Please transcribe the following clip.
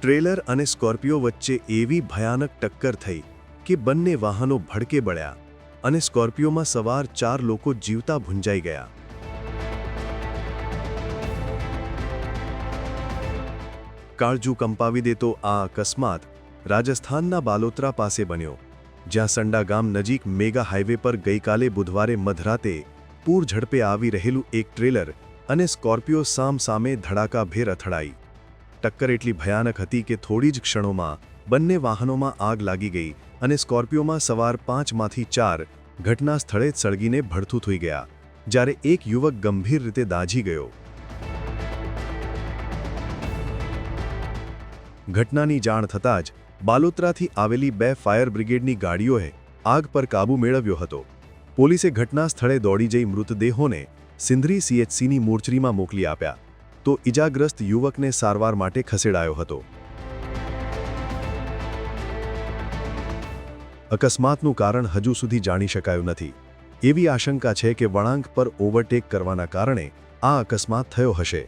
Trailer અને Scorpio વચ્ચે એવી ભયાનક ટક્કર થઈ કે બંને વાહનો ભડકે બળ્યા અને સ્કોર્પિયોમાં સવાર 4 લોકો જીવતા ભૂંજાઈ ગયા. કાળજું કંપાવી દેતો આ અકસ્માત રાજસ્થાનના બાલોતરા પાસે બન્યો, જ્યાં સંડા ગામ નજીક મેગા હાઈવે પર ગઈકાલે બુધવારે મધરાતે પૂર ઝડપે આવી રહેલું એક ટ્રેલર અને સ્કોર્પિયો સામસામે ધડાકાભેર અથડાઈ. ટક્કર એટલી ભયાનક હતી કે થોડી જ ક્ષણોમાં બંને વાહનોમાં આગ લાગી ગઈ અને સ્કોર્પિયોમાં સવાર 5માંથી 4 ઘટના સ્થળે જ સળગીને ભડથું થઈ ગયા, જ્યારે એક યુવક ગંભીર રીતે દાઝી ગયો. ઘટનાની જાણ થતાં જ બાલોતરાથી આવેલી 2 ફાયર બ્રિગેડની ગાડીઓએ આગ પર કાબૂ મેળવ્યો હતો. પોલીસે ઘટના સ્થળે દોડી જઈ મૃતદેહોને સિંધરી CHCની મોર્ચરીમાં મોકલી આપ્યા, તો ઇજાગ્રસ્ત યુવકને સારવાર માટે ખસેડાયો હતો. અકસ્માતનું કારણ હજુ સુધી જાણી શકાયું નથી. એવી આશંકા છે કે વળાંક પર ઓવરટેક કરવાના કારણે આ અકસ્માત થયો હશે.